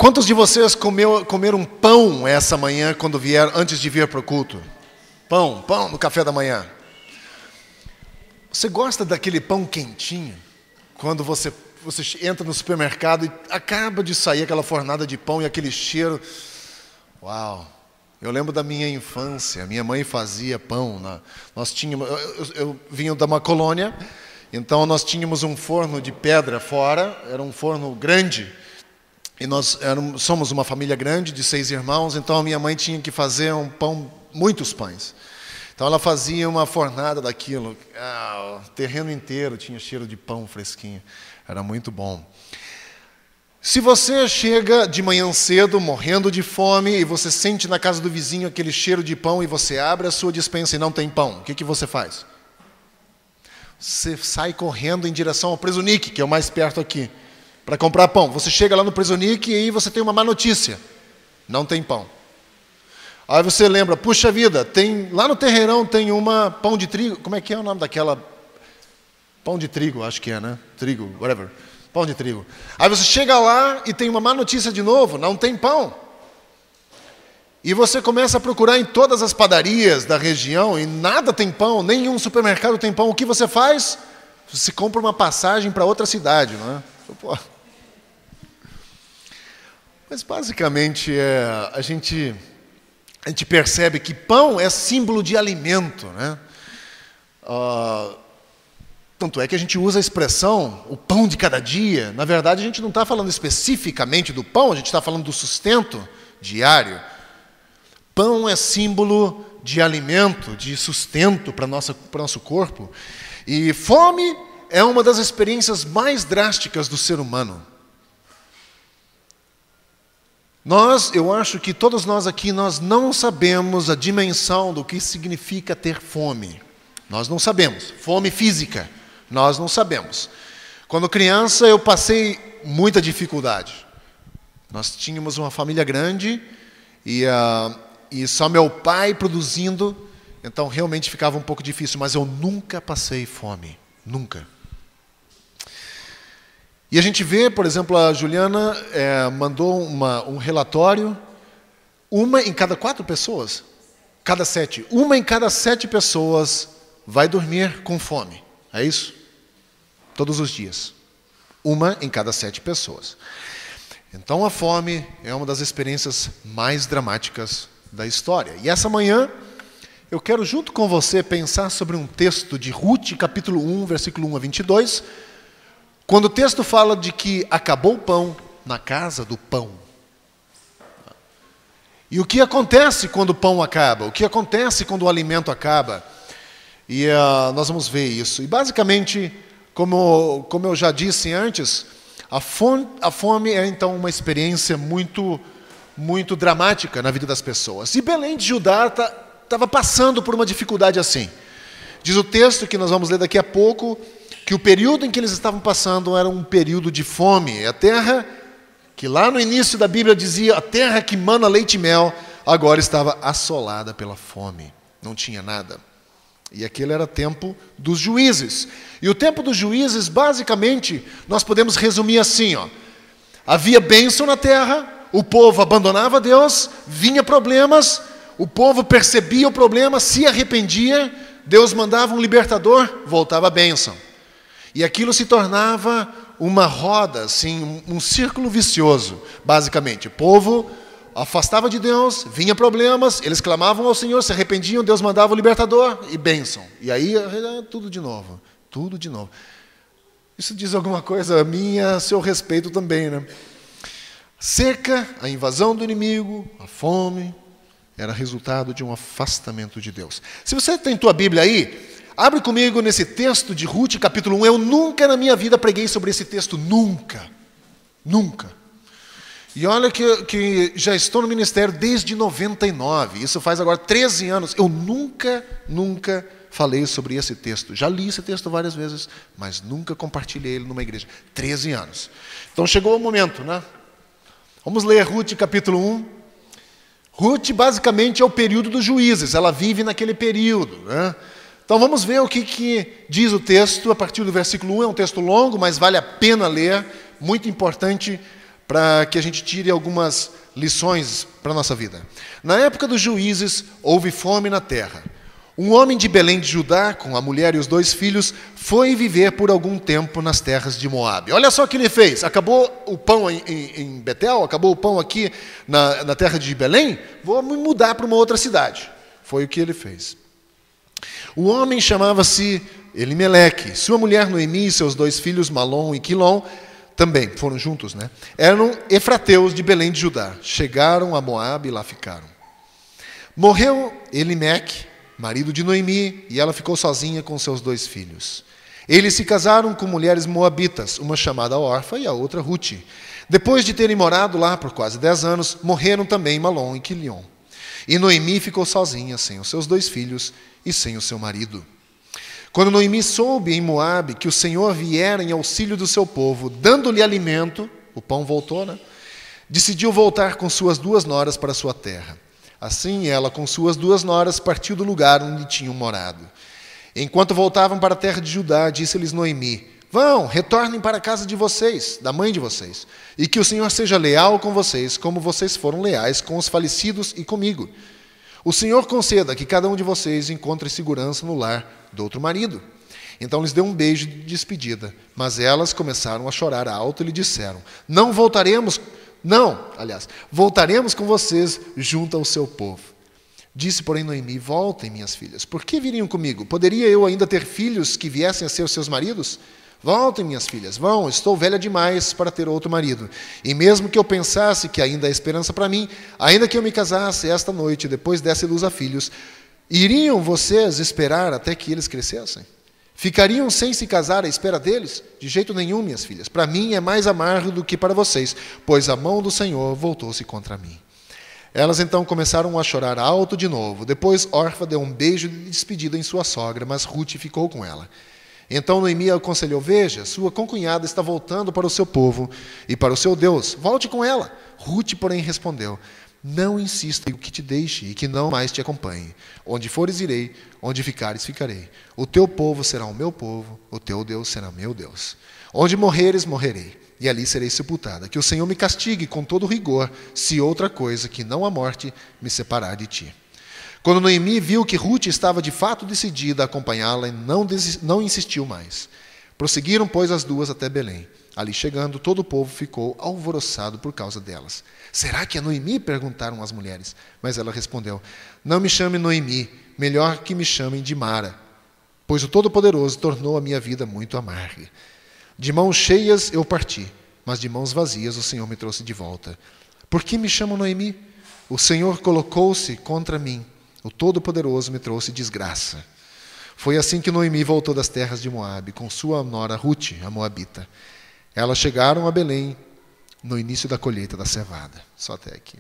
Quantos de vocês comeram pão essa manhã antes de vir para o culto? Pão no café da manhã. Você gosta daquele pão quentinho? Quando você entra no supermercado e acaba de sair aquela fornada de pão e aquele cheiro. Uau! Eu lembro da minha infância. Minha mãe fazia pão. Nós tínhamos, eu vinha de uma colônia, então nós tínhamos um forno de pedra fora. Era um forno grande. E nós somos uma família grande de 6 irmãos, então a minha mãe tinha que fazer um pão, muitos pães. Então ela fazia uma fornada daquilo. O terreno inteiro tinha cheiro de pão fresquinho. Era muito bom. Se você chega de manhã cedo, morrendo de fome, e você sente na casa do vizinho aquele cheiro de pão, e você abre a sua despensa e não tem pão, o que você faz? Você sai correndo em direção ao Presunic, que é o mais perto aqui, para comprar pão. Você chega lá no Presunic e aí você tem uma má notícia. Não tem pão. Aí você lembra, puxa vida, lá no Terreirão tem pão de trigo. Como é que é o nome daquela? Pão de trigo, acho que é, né? Trigo, whatever. Pão de trigo. Aí você chega lá e tem uma má notícia de novo, não tem pão. E você começa a procurar em todas as padarias da região e nada tem pão, nenhum supermercado tem pão. O que você faz? Você compra uma passagem para outra cidade, não é? Pô. Mas basicamente a gente percebe que pão é símbolo de alimento, né? Tanto é que a gente usa a expressão o pão de cada dia. Na verdade, a gente não está falando especificamente do pão, a gente está falando do sustento diário. Pão é símbolo de alimento, de sustento para o nosso corpo. E fome é uma das experiências mais drásticas do ser humano. Eu acho que todos nós aqui, nós não sabemos a dimensão do que significa ter fome. Nós não sabemos. Fome física, nós não sabemos. Quando criança, eu passei muita dificuldade. Nós tínhamos uma família grande e só meu pai produzindo, então realmente ficava um pouco difícil, mas eu nunca passei fome. Nunca. E a gente vê, por exemplo, a Juliana mandou um relatório, 1 em cada 4 pessoas, cada 7, 1 em cada 7 pessoas vai dormir com fome. É isso? Todos os dias. 1 em cada 7 pessoas. Então a fome é uma das experiências mais dramáticas da história. E essa manhã eu quero junto com você pensar sobre um texto de Ruth, capítulo 1, versículo 1 a 22, quando o texto fala de que acabou o pão na casa do pão. E o que acontece quando o pão acaba? O que acontece quando o alimento acaba? E nós vamos ver isso. E basicamente, como eu já disse antes, a fome é então uma experiência muito, muito dramática na vida das pessoas. E Belém de Judá estava passando por uma dificuldade assim. Diz o texto que nós vamos ler daqui a pouco, que o período em que eles estavam passando era um período de fome. A terra, que lá no início da Bíblia dizia, a terra que mana leite e mel, agora estava assolada pela fome. Não tinha nada. E aquele era o tempo dos juízes. E o tempo dos juízes, basicamente, nós podemos resumir assim, havia bênção na terra, o povo abandonava Deus, vinha problemas, o povo percebia o problema, se arrependia, Deus mandava um libertador, voltava a bênção. E aquilo se tornava uma roda, assim, um círculo vicioso, basicamente. O povo afastava de Deus, vinha problemas, eles clamavam ao Senhor, se arrependiam, Deus mandava o libertador e bênção. E aí, tudo de novo, tudo de novo. Isso diz alguma coisa a mim e a seu respeito também, né? Seca, a invasão do inimigo, a fome, era resultado de um afastamento de Deus. Se você tem tua Bíblia aí, abre comigo nesse texto de Ruth, capítulo 1. Eu nunca na minha vida preguei sobre esse texto, nunca. Nunca. E olha que já estou no ministério desde 99, isso faz agora 13 anos. Eu nunca falei sobre esse texto. Já li esse texto várias vezes, mas nunca compartilhei ele numa igreja. 13 anos. Então chegou o momento, né? Vamos ler Ruth, capítulo 1. Ruth, basicamente, é o período dos juízes. Ela vive naquele período, né? Então vamos ver o que diz o texto a partir do versículo 1. É um texto longo, mas vale a pena ler. Muito importante para que a gente tire algumas lições para a nossa vida. Na época dos juízes, houve fome na terra. Um homem de Belém de Judá, com a mulher e os 2 filhos, foi viver por algum tempo nas terras de Moabe. Olha só o que ele fez. Acabou o pão em Betel, acabou o pão aqui na terra de Belém, vou me mudar para uma outra cidade. Foi o que ele fez. O homem chamava-se Elimeleque. Sua mulher Noemi e seus 2 filhos, Malom e Quilom, também foram juntos, né? Eram efrateus de Belém de Judá. Chegaram a Moabe e lá ficaram. Morreu Elimeque, marido de Noemi, e ela ficou sozinha com seus 2 filhos. Eles se casaram com mulheres moabitas, uma chamada Orfa e a outra Ruth. Depois de terem morado lá por quase 10 anos, morreram também Malom e Quilion. E Noemi ficou sozinha, sem os seus 2 filhos e sem o seu marido. Quando Noemi soube em Moabe que o Senhor viera em auxílio do seu povo, dando-lhe alimento, o pão voltou, né? Decidiu voltar com suas 2 noras para sua terra. Assim, ela, com suas 2 noras, partiu do lugar onde tinham morado. Enquanto voltavam para a terra de Judá, disse-lhes Noemi: Vão, retornem para a casa de vocês, da mãe de vocês, e que o Senhor seja leal com vocês, como vocês foram leais com os falecidos e comigo. O Senhor conceda que cada um de vocês encontre segurança no lar do outro marido. Então lhes deu um beijo de despedida, mas elas começaram a chorar alto e lhe disseram: voltaremos com vocês junto ao seu povo. Disse, porém, Noemi: Voltem, minhas filhas. Por que viriam comigo? Poderia eu ainda ter filhos que viessem a ser os seus maridos? Voltem, minhas filhas, vão, estou velha demais para ter outro marido. E mesmo que eu pensasse que ainda há esperança para mim, ainda que eu me casasse esta noite, depois desse luz a filhos, iriam vocês esperar até que eles crescessem? Ficariam sem se casar à espera deles? De jeito nenhum, minhas filhas. Para mim é mais amargo do que para vocês, pois a mão do Senhor voltou-se contra mim. Elas então começaram a chorar alto de novo. Depois Orfa deu um beijo de despedida em sua sogra, mas Ruth ficou com ela. Então Noemi aconselhou: Veja, sua concunhada está voltando para o seu povo e para o seu Deus. Volte com ela. Ruth, porém, respondeu: Não insista que te deixe e que não mais te acompanhe. Onde fores, irei. Onde ficares, ficarei. O teu povo será o meu povo. O teu Deus será meu Deus. Onde morreres, morrerei. E ali serei sepultada. Que o Senhor me castigue com todo rigor, se outra coisa que não a morte me separar de ti. Quando Noemi viu que Ruth estava de fato decidida a acompanhá-la, não insistiu mais. Prosseguiram, pois, as 2 até Belém. Ali chegando, todo o povo ficou alvoroçado por causa delas. Será que é Noemi? Perguntaram as mulheres. Mas ela respondeu: Não me chame Noemi, melhor que me chamem de Mara, pois o Todo-Poderoso tornou a minha vida muito amarga. De mãos cheias eu parti, mas de mãos vazias o Senhor me trouxe de volta. Por que me chamam Noemi? O Senhor colocou-se contra mim. O Todo-Poderoso me trouxe desgraça. Foi assim que Noemi voltou das terras de Moabe, com sua nora Ruth, a moabita. Elas chegaram a Belém no início da colheita da cevada. Só até aqui.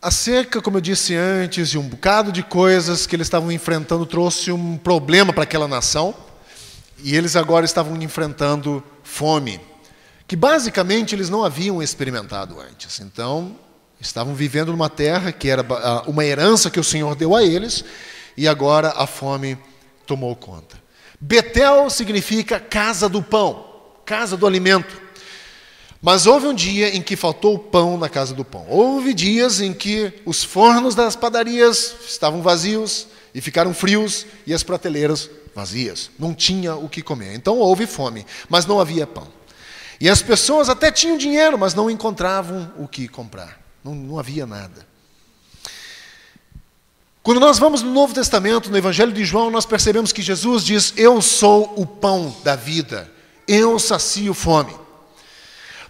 A seca, como eu disse antes, e um bocado de coisas que eles estavam enfrentando trouxe um problema para aquela nação. E eles agora estavam enfrentando fome, que basicamente eles não haviam experimentado antes. Então, estavam vivendo numa terra que era uma herança que o Senhor deu a eles, e agora a fome tomou conta. Betel significa casa do pão, casa do alimento. Mas houve um dia em que faltou pão na casa do pão. Houve dias em que os fornos das padarias estavam vazios e ficaram frios, e as prateleiras vazias. Não tinha o que comer. Então houve fome, mas não havia pão. E as pessoas até tinham dinheiro, mas não encontravam o que comprar. Não havia nada. Quando nós vamos no Novo Testamento, no Evangelho de João, nós percebemos que Jesus diz: Eu sou o pão da vida. Eu sacio fome.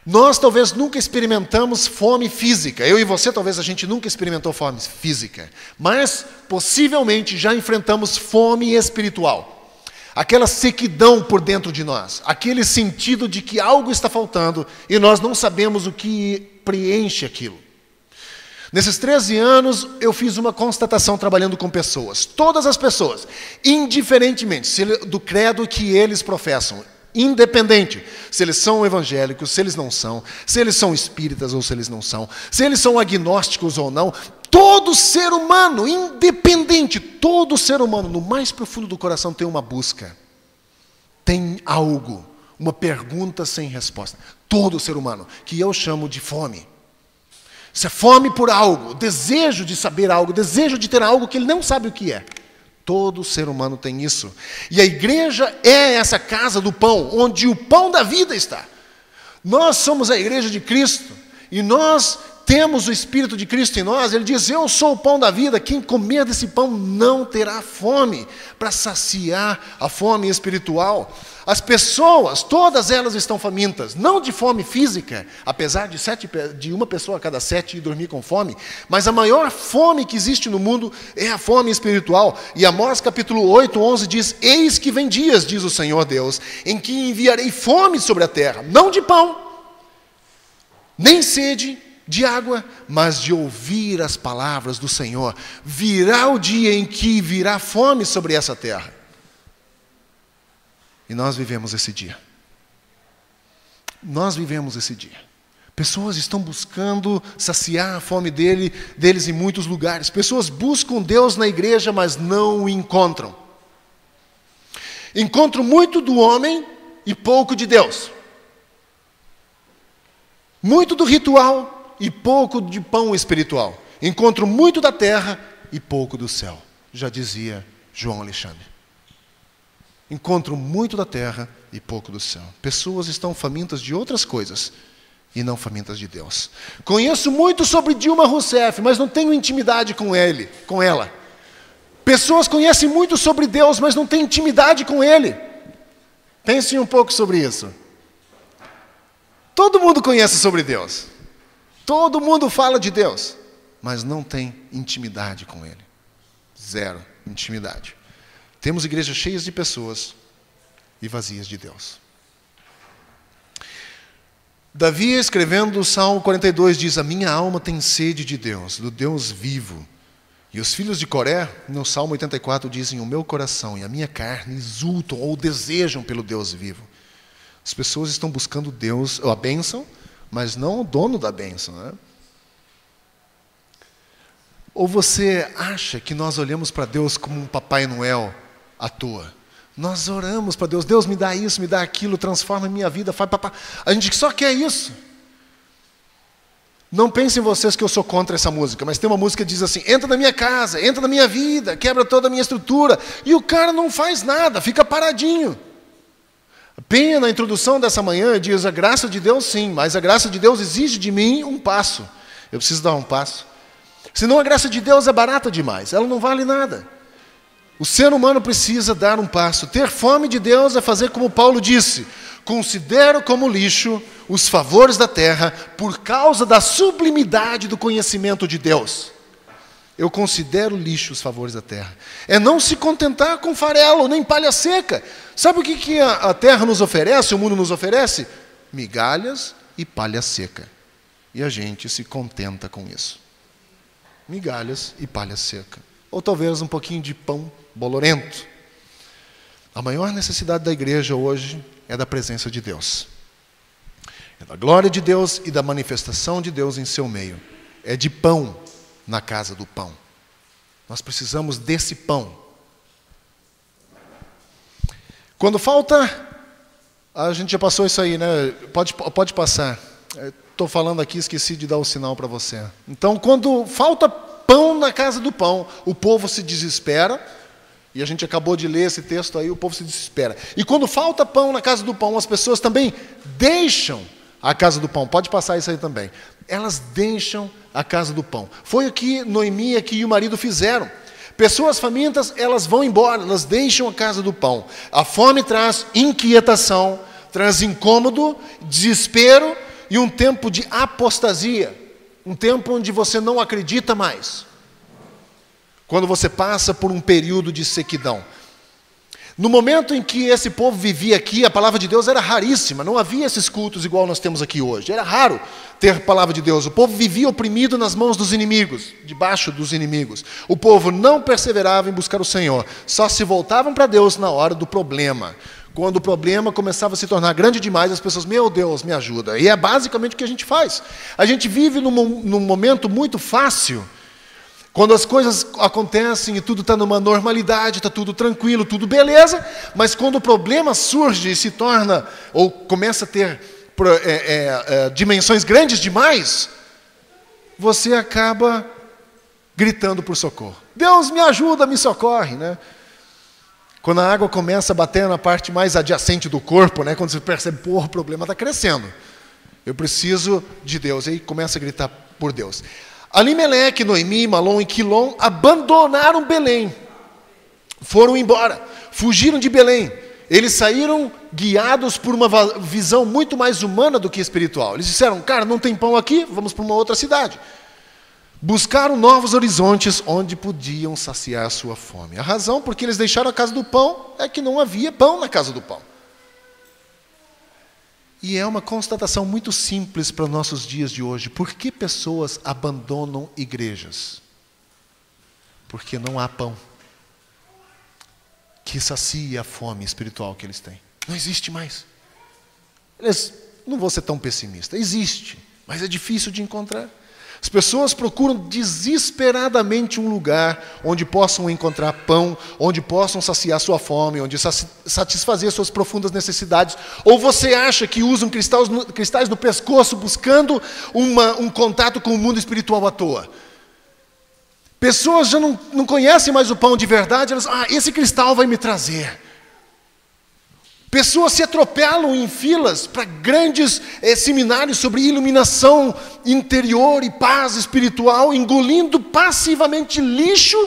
Nós talvez nunca experimentamos fome física. Eu e você, talvez a gente nunca experimentou fome física. Mas, possivelmente, já enfrentamos fome espiritual. Aquela sequidão por dentro de nós. Aquele sentido de que algo está faltando e nós não sabemos o que preenche aquilo. Nesses 13 anos, eu fiz uma constatação trabalhando com pessoas. Todas as pessoas, indiferentemente do credo que eles professam, independente se eles são evangélicos, se eles não são, se eles são espíritas ou se eles não são, se eles são agnósticos ou não, todo ser humano, independente, todo ser humano, no mais profundo do coração tem uma busca, tem algo, uma pergunta sem resposta. Todo ser humano, que eu chamo de fome. Isso é fome por algo, desejo de saber algo, desejo de ter algo que ele não sabe o que é. Todo ser humano tem isso. E a igreja é essa casa do pão, onde o pão da vida está. Nós somos a igreja de Cristo, e nós temos o Espírito de Cristo em nós. Ele diz, eu sou o pão da vida, quem comer desse pão não terá fome, para saciar a fome espiritual. As pessoas, todas elas estão famintas, não de fome física, apesar de uma pessoa a cada 7 ir dormir com fome, mas a maior fome que existe no mundo é a fome espiritual. E Amós capítulo 8, 11 diz, eis que vem dias, diz o Senhor Deus, em que enviarei fome sobre a terra, não de pão, nem sede de água, mas de ouvir as palavras do Senhor. Virá o dia em que virá fome sobre essa terra. E nós vivemos esse dia. Nós vivemos esse dia. Pessoas estão buscando saciar a fome deles em muitos lugares. Pessoas buscam Deus na igreja, mas não o encontram. Encontram muito do homem e pouco de Deus. Muito do ritual e pouco de pão espiritual. Encontro muito da terra e pouco do céu. Já dizia João Alexandre. Encontro muito da terra e pouco do céu. Pessoas estão famintas de outras coisas e não famintas de Deus. Conheço muito sobre Dilma Rousseff, mas não tenho intimidade com ela. Pessoas conhecem muito sobre Deus, mas não têm intimidade com Ele. Pensem um pouco sobre isso. Todo mundo conhece sobre Deus. Todo mundo fala de Deus, mas não tem intimidade com Ele. Zero intimidade. Temos igrejas cheias de pessoas e vazias de Deus. Davi, escrevendo o Salmo 42, diz, a minha alma tem sede de Deus, do Deus vivo. E os filhos de Coré, no Salmo 84, dizem, o meu coração e a minha carne exultam ou desejam pelo Deus vivo. As pessoas estão buscando Deus, a bênção, mas não o dono da bênção, né? Ou você acha que nós olhamos para Deus como um Papai Noel à toa? Nós oramos para Deus, Deus me dá isso, me dá aquilo, transforma a minha vida, faz papai. A gente só quer isso. Não pensem vocês que eu sou contra essa música, mas tem uma música que diz assim, entra na minha casa, entra na minha vida, quebra toda a minha estrutura, e o cara não faz nada, fica paradinho. Penha, na introdução dessa manhã, diz, a graça de Deus sim, mas a graça de Deus exige de mim um passo. Eu preciso dar um passo. Senão a graça de Deus é barata demais, ela não vale nada. O ser humano precisa dar um passo. Ter fome de Deus é fazer como Paulo disse, considero como lixo os favores da terra por causa da sublimidade do conhecimento de Deus. Eu considero lixo os favores da terra. É não se contentar com farelo, nem palha seca. Sabe o que a terra nos oferece, o mundo nos oferece? Migalhas e palha seca. E a gente se contenta com isso. Migalhas e palha seca. Ou talvez um pouquinho de pão bolorento. A maior necessidade da igreja hoje é da presença de Deus. É da glória de Deus e da manifestação de Deus em seu meio. É de pão na casa do pão. Nós precisamos desse pão. Quando falta, a gente já passou isso aí, né? Pode passar. Estou falando aqui, esqueci de dar o sinal para você. Então, quando falta pão na casa do pão, o povo se desespera. E a gente acabou de ler esse texto aí, o povo se desespera. E quando falta pão na casa do pão, as pessoas também deixam a casa do pão. Pode passar isso aí também. Elas deixam a casa do pão. Foi o que Noemi aqui e o marido fizeram. Pessoas famintas, elas vão embora, elas deixam a casa do pão. A fome traz inquietação, traz incômodo, desespero e um tempo de apostasia. Um tempo onde você não acredita mais. Quando você passa por um período de sequidão. No momento em que esse povo vivia aqui, a palavra de Deus era raríssima. Não havia esses cultos igual nós temos aqui hoje. Era raro ter a palavra de Deus. O povo vivia oprimido nas mãos dos inimigos, debaixo dos inimigos. O povo não perseverava em buscar o Senhor. Só se voltavam para Deus na hora do problema. Quando o problema começava a se tornar grande demais, as pessoas, meu Deus, me ajuda. E é basicamente o que a gente faz. A gente vive num momento muito fácil Quando as coisas acontecem e tudo está numa normalidade, está tudo tranquilo, tudo beleza, mas quando o problema surge e se torna, ou começa a ter dimensões grandes demais, você acaba gritando por socorro. Deus me ajuda, me socorre, né? Quando a água começa a bater na parte mais adjacente do corpo, né? Quando você percebe, pô, o problema está crescendo. Eu preciso de Deus. E aí começa a gritar por Deus. Alimeleque, Noemi, Malom e Quilom abandonaram Belém. Foram embora. Fugiram de Belém. Eles saíram guiados por uma visão muito mais humana do que espiritual. Eles disseram, cara, não tem pão aqui, vamos para uma outra cidade. Buscaram novos horizontes onde podiam saciar a sua fome. A razão por que eles deixaram a casa do pão é que não havia pão na casa do pão. E é uma constatação muito simples para os nossos dias de hoje. Por que pessoas abandonam igrejas? Porque não há pão que sacie a fome espiritual que eles têm. Não existe mais. Não vou ser tão pessimista. Existe, mas é difícil de encontrar. As pessoas procuram desesperadamente um lugar onde possam encontrar pão, onde possam saciar sua fome, onde satisfazer suas profundas necessidades. Ou você acha que usam cristais no pescoço buscando um contato com o mundo espiritual à toa? Pessoas já não conhecem mais o pão de verdade, elas, esse cristal vai me trazer. Pessoas se atropelam em filas para grandes seminários sobre iluminação interior e paz espiritual, engolindo passivamente lixo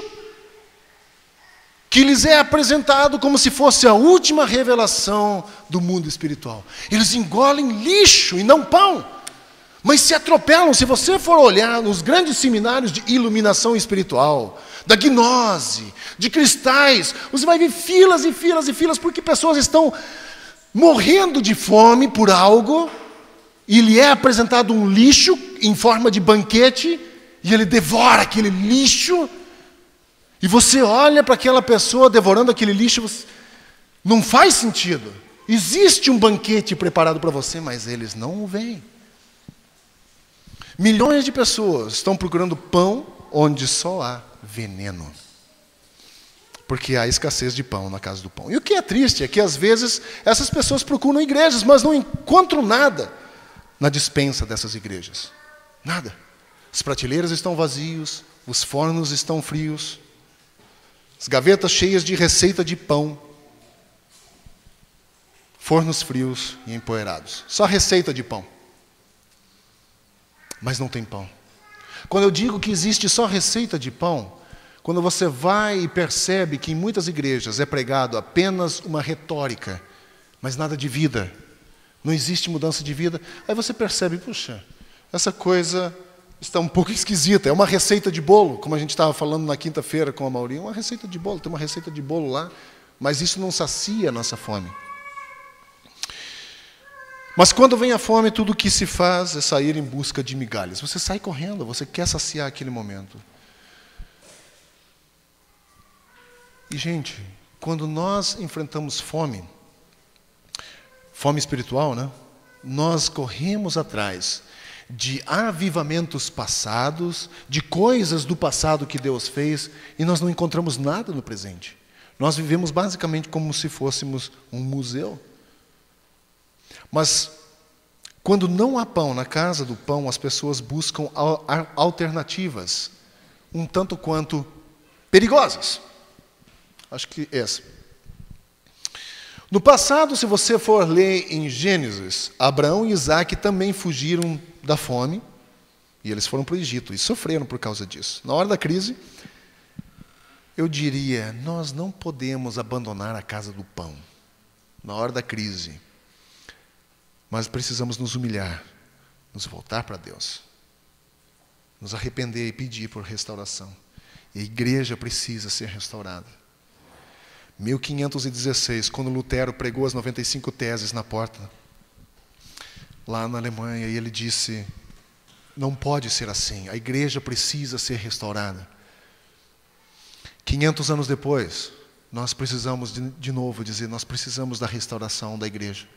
que lhes é apresentado como se fosse a última revelação do mundo espiritual. Eles engolem lixo e não pão, mas se atropelam. Se você for olhar nos grandes seminários de iluminação espiritual, da gnose, de cristais, você vai ver filas e filas e filas, porque pessoas estão morrendo de fome por algo, e lhe é apresentado um lixo em forma de banquete, e ele devora aquele lixo, e você olha para aquela pessoa devorando aquele lixo, não faz sentido. Existe um banquete preparado para você, mas eles não o veem. Milhões de pessoas estão procurando pão onde só há veneno. Porque há escassez de pão na casa do pão. E o que é triste é que, às vezes, essas pessoas procuram igrejas, mas não encontram nada na despensa dessas igrejas. Nada. As prateleiras estão vazias, os fornos estão frios, as gavetas cheias de receita de pão, fornos frios e empoeirados. Só receita de pão. Mas não tem pão. Quando eu digo que existe só receita de pão, quando você vai e percebe que em muitas igrejas é pregado apenas uma retórica, mas nada de vida, não existe mudança de vida, aí você percebe, puxa, essa coisa está um pouco esquisita, é uma receita de bolo, como a gente estava falando na quinta-feira com a Mauri, uma receita de bolo, tem uma receita de bolo lá, mas isso não sacia a nossa fome. Mas quando vem a fome, tudo o que se faz é sair em busca de migalhas. Você sai correndo, você quer saciar aquele momento. E, gente, quando nós enfrentamos fome espiritual, né? Nós corremos atrás de avivamentos passados, de coisas do passado que Deus fez, e nós não encontramos nada no presente. Nós vivemos basicamente como se fôssemos um museu. Mas, quando não há pão na casa do pão, as pessoas buscam alternativas, um tanto quanto perigosas. Acho que essa. No passado, se você for ler em Gênesis, Abraão e Isaac também fugiram da fome, e eles foram para o Egito, e sofreram por causa disso. Na hora da crise, eu diria, nós não podemos abandonar a casa do pão, na hora da crise. Mas precisamos nos humilhar, nos voltar para Deus, nos arrepender e pedir por restauração. E a igreja precisa ser restaurada. 1516, quando Lutero pregou as 95 teses na porta, lá na Alemanha, e ele disse, não pode ser assim, a igreja precisa ser restaurada. 500 anos depois, nós precisamos de novo dizer, nós precisamos da restauração da igreja.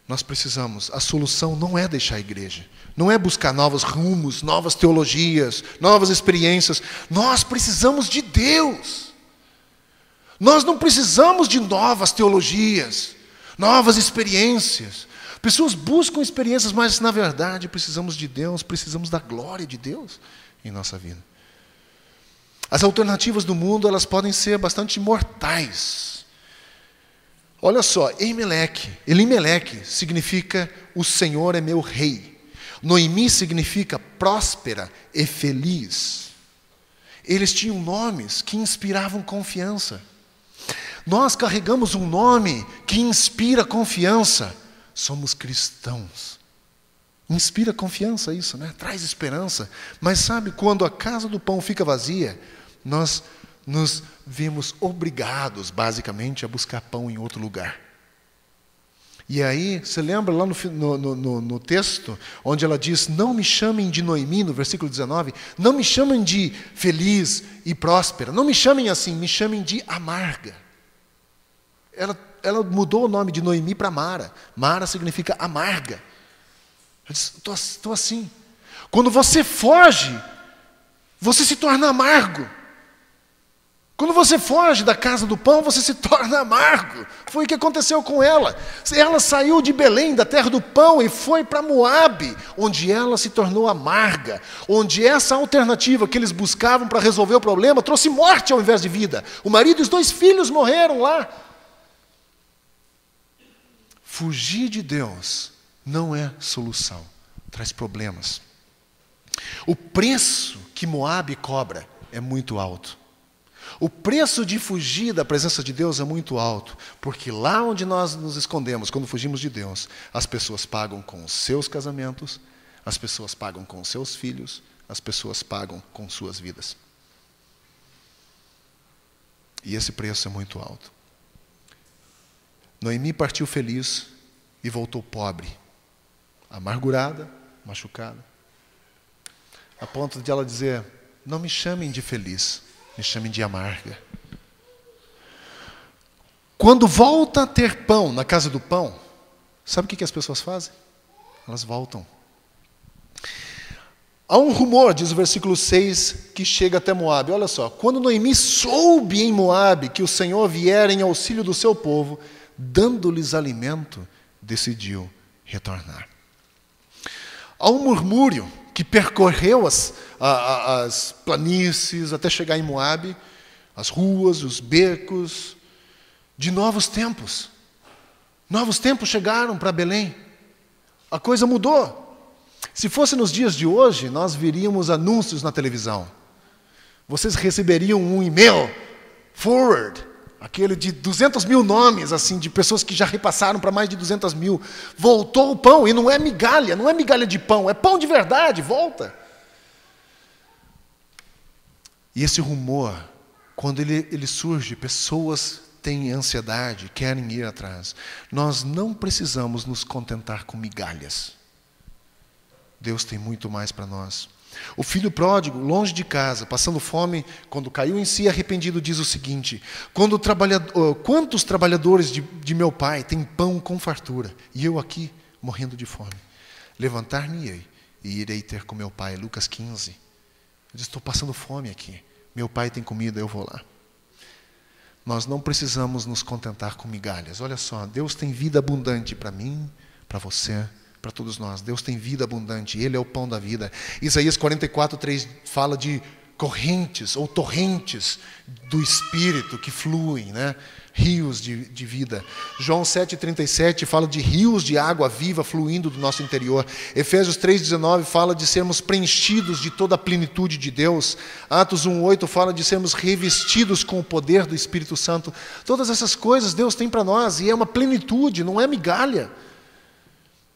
Nós precisamos, a solução não é deixar a igreja, não é buscar novos rumos, novas teologias, novas experiências. Nós precisamos de Deus. Nós não precisamos de novas teologias, novas experiências. Pessoas buscam experiências, mas na verdade precisamos de Deus, precisamos da glória de Deus em nossa vida. As alternativas do mundo, elas podem ser bastante mortais. Olha só, Elimeleque significa o Senhor é meu rei. Noemi significa próspera e feliz. Eles tinham nomes que inspiravam confiança. Nós carregamos um nome que inspira confiança. Somos cristãos. Inspira confiança isso, né? Traz esperança. Mas sabe, quando a casa do pão fica vazia, nós nos vemos obrigados, basicamente, a buscar pão em outro lugar. E aí, você lembra lá no texto, onde ela diz, não me chamem de Noemi, no versículo 19, não me chamem de feliz e próspera, não me chamem assim, me chamem de amarga. Ela mudou o nome de Noemi para Mara. Mara significa amarga. Ela diz, estou assim. Quando você foge, você se torna amargo. Quando você foge da casa do pão, você se torna amargo. Foi o que aconteceu com ela. Ela saiu de Belém, da terra do pão, e foi para Moabe, onde ela se tornou amarga. Onde essa alternativa que eles buscavam para resolver o problema trouxe morte ao invés de vida. O marido e os 2 filhos morreram lá. Fugir de Deus não é solução, traz problemas. O preço que Moabe cobra é muito alto. O preço de fugir da presença de Deus é muito alto, porque lá onde nós nos escondemos, quando fugimos de Deus, as pessoas pagam com os seus casamentos, as pessoas pagam com os seus filhos, as pessoas pagam com suas vidas. E esse preço é muito alto. Noemi partiu feliz e voltou pobre, amargurada, machucada, a ponto de ela dizer, não me chamem de feliz, me chamem de amarga. Quando volta a ter pão na casa do pão, sabe o que as pessoas fazem? Elas voltam. Há um rumor, diz o versículo 6, que chega até Moabe. Olha só, quando Noemi soube em Moabe que o Senhor viera em auxílio do seu povo, dando-lhes alimento, decidiu retornar. Há um murmúrio que percorreu as planícies até chegar em Moabe, as ruas, os becos, de novos tempos. Novos tempos chegaram para Belém. A coisa mudou. Se fosse nos dias de hoje, nós veríamos anúncios na televisão. Vocês receberiam um e-mail, forward, aquele de 200 mil nomes, assim, de pessoas que já repassaram para mais de 200 mil. Voltou o pão, e não é migalha de pão, é pão de verdade, volta. E esse rumor, quando ele surge, pessoas têm ansiedade, querem ir atrás. Nós não precisamos nos contentar com migalhas. Deus tem muito mais para nós. O filho pródigo, longe de casa, passando fome, quando caiu em si arrependido, diz o seguinte, quantos trabalhadores de meu pai têm pão com fartura, e eu aqui morrendo de fome? Levantar-me-ei e irei ter com meu pai. Lucas 15. Eu disse, estou passando fome aqui, meu pai tem comida, eu vou lá. Nós não precisamos nos contentar com migalhas. Olha só, Deus tem vida abundante para mim, para você, para todos nós. Deus tem vida abundante, Ele é o pão da vida. Isaías 44:3 fala de correntes ou torrentes do Espírito que fluem, né? Rios de vida. João 7:37 fala de rios de água viva fluindo do nosso interior. Efésios 3:19 fala de sermos preenchidos de toda a plenitude de Deus. Atos 1:8 fala de sermos revestidos com o poder do Espírito Santo. Todas essas coisas Deus tem para nós, e é uma plenitude, não é migalha.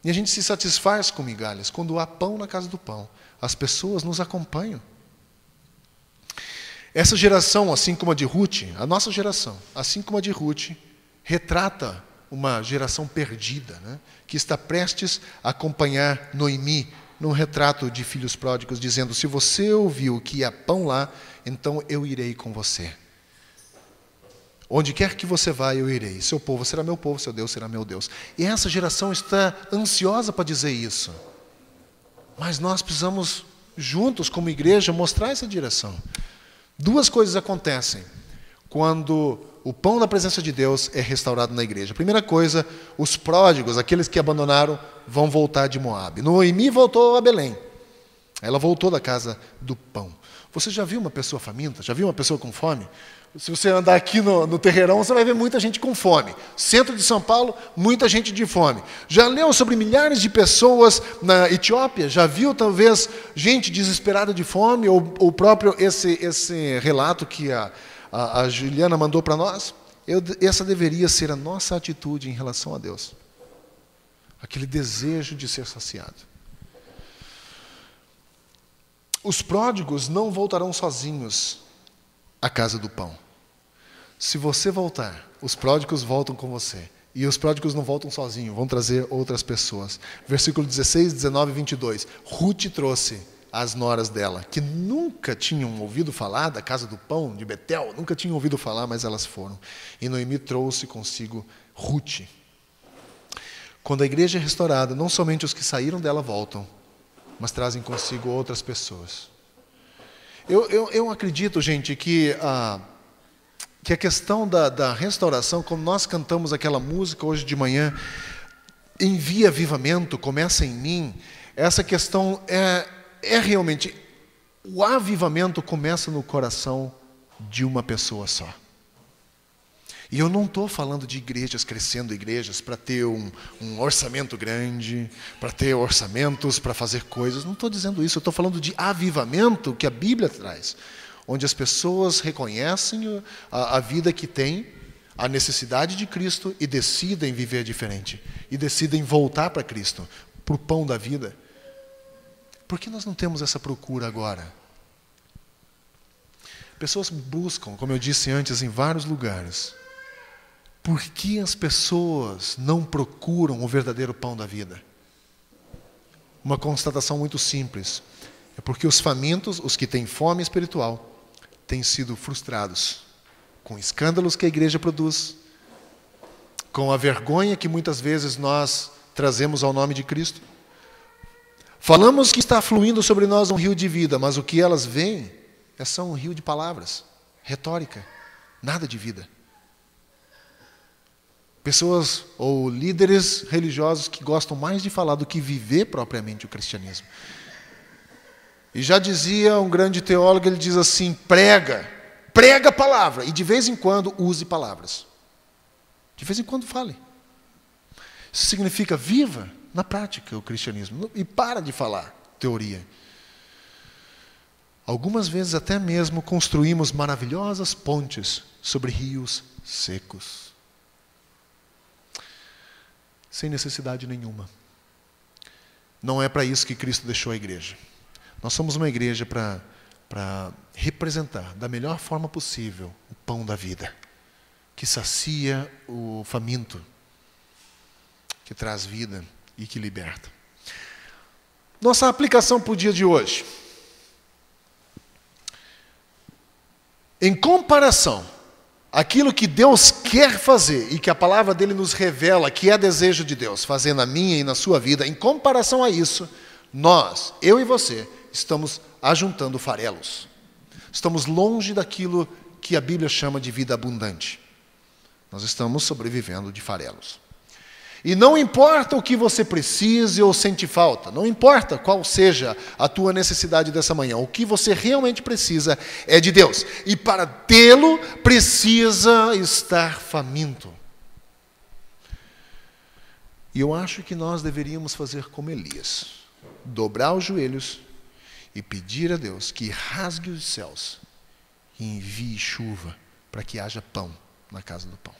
E a gente se satisfaz com migalhas. Quando há pão na casa do pão, as pessoas nos acompanham. Essa geração, assim como a de Ruth, a nossa geração, assim como a de Ruth, retrata uma geração perdida, né? Que está prestes a acompanhar Noemi num retrato de filhos pródigos, dizendo, se você ouviu que há pão lá, então eu irei com você. Onde quer que você vá, eu irei. Seu povo será meu povo, seu Deus será meu Deus. E essa geração está ansiosa para dizer isso. Mas nós precisamos, juntos, como igreja, mostrar essa direção. Duas coisas acontecem quando o pão da presença de Deus é restaurado na igreja. A primeira coisa, os pródigos, aqueles que abandonaram, vão voltar de Moabe. Noemi voltou a Belém. Ela voltou da casa do pão. Você já viu uma pessoa faminta? Já viu uma pessoa com fome? Se você andar aqui no Terreirão, você vai ver muita gente com fome. Centro de São Paulo, muita gente de fome. Já leu sobre milhares de pessoas na Etiópia? Já viu, talvez, gente desesperada de fome? Ou próprio esse relato que a Juliana mandou para nós? Essa deveria ser a nossa atitude em relação a Deus. Aquele desejo de ser saciado. Os pródigos não voltarão sozinhos à casa do pão. Se você voltar, os pródigos voltam com você. E os pródigos não voltam sozinhos, vão trazer outras pessoas. Versículo 16, 19 e 22. Ruth trouxe as noras dela, que nunca tinham ouvido falar da casa do pão, de Betel, nunca tinham ouvido falar, mas elas foram. E Noemi trouxe consigo Ruth. Quando a igreja é restaurada, não somente os que saíram dela voltam, mas trazem consigo outras pessoas. Eu acredito, gente, que a questão da restauração, como nós cantamos aquela música hoje de manhã, envia avivamento, começa em mim, essa questão é realmente, o avivamento começa no coração de uma pessoa só. E eu não estou falando de igrejas crescendo igrejas para ter um orçamento grande, para ter orçamentos para fazer coisas. Não estou dizendo isso, eu estou falando de avivamento que a Bíblia traz, onde as pessoas reconhecem a vida que têm, a necessidade de Cristo e decidem viver diferente. E decidem voltar para Cristo, para o pão da vida. Por que nós não temos essa procura agora? Pessoas buscam, como eu disse antes, em vários lugares. Por que as pessoas não procuram o verdadeiro pão da vida? Uma constatação muito simples. É porque os famintos, os que têm fome espiritual, têm sido frustrados com escândalos que a igreja produz, com a vergonha que muitas vezes nós trazemos ao nome de Cristo. Falamos que está fluindo sobre nós um rio de vida, mas o que elas veem é só um rio de palavras, retórica, nada de vida. Pessoas ou líderes religiosos que gostam mais de falar do que viver propriamente o cristianismo. E já dizia um grande teólogo, ele diz assim, prega a palavra, e de vez em quando use palavras. De vez em quando fale. Isso significa viva na prática o cristianismo, e para de falar teoria. Algumas vezes até mesmo construímos maravilhosas pontes sobre rios secos. Sem necessidade nenhuma. Não é para isso que Cristo deixou a igreja. Nós somos uma igreja para representar da melhor forma possível o pão da vida, que sacia o faminto, que traz vida e que liberta. Nossa aplicação para o dia de hoje. Em comparação, aquilo que Deus quer fazer e que a palavra dele nos revela que é desejo de Deus, fazer na minha e na sua vida, em comparação a isso, nós, eu e você, estamos ajuntando farelos. Estamos longe daquilo que a Bíblia chama de vida abundante. Nós estamos sobrevivendo de farelos. E não importa o que você precise ou sente falta, não importa qual seja a tua necessidade dessa manhã, o que você realmente precisa é de Deus. E para tê-lo, precisa estar faminto. E eu acho que nós deveríamos fazer como Elias, dobrar os joelhos e pedir a Deus que rasgue os céus e envie chuva para que haja pão na casa do pão.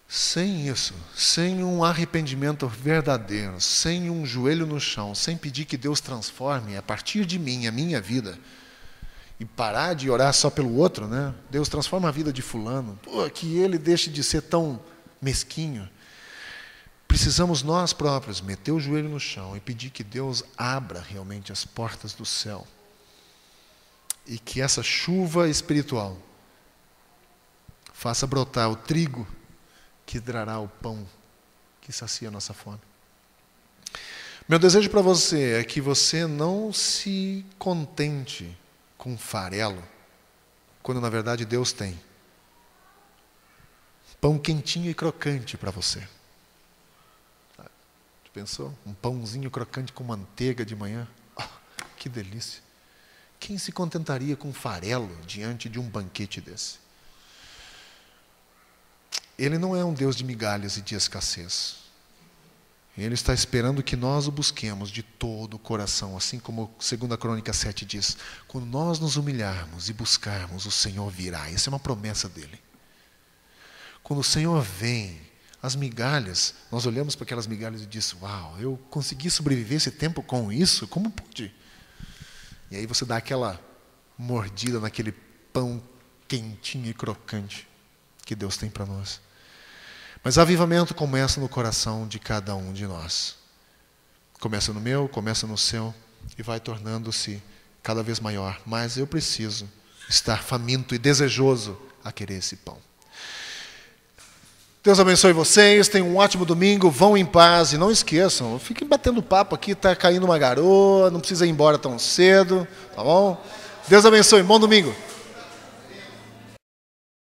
Sem isso, sem um arrependimento verdadeiro, sem um joelho no chão, sem pedir que Deus transforme a partir de mim a minha vida, e parar de orar só pelo outro, né? Deus transforma a vida de fulano, que ele deixe de ser tão mesquinho. Precisamos nós próprios meter o joelho no chão e pedir que Deus abra realmente as portas do céu E que essa chuva espiritual faça brotar o trigo que trará o pão que sacia a nossa fome. Meu desejo para você é que você não se contente com farelo, quando na verdade Deus tem pão quentinho e crocante para você. Pensou? Um pãozinho crocante com manteiga de manhã? Oh, que delícia! Quem se contentaria com farelo diante de um banquete desse? Ele não é um Deus de migalhas e de escassez. Ele está esperando que nós o busquemos de todo o coração, assim como 2 Crônicas 7 diz. Quando nós nos humilharmos e buscarmos, o Senhor virá. Essa é uma promessa dele. Quando o Senhor vem, as migalhas, nós olhamos para aquelas migalhas e dizemos, uau, eu consegui sobreviver esse tempo com isso? Como pude? E aí você dá aquela mordida naquele pão quentinho e crocante que Deus tem para nós. Mas avivamento começa no coração de cada um de nós. Começa no meu, começa no seu e vai tornando-se cada vez maior. Mas eu preciso estar faminto e desejoso a querer esse pão. Deus abençoe vocês, tenham um ótimo domingo, vão em paz e não esqueçam, fiquem batendo papo aqui, está caindo uma garoa, não precisa ir embora tão cedo, tá bom? Deus abençoe, bom domingo.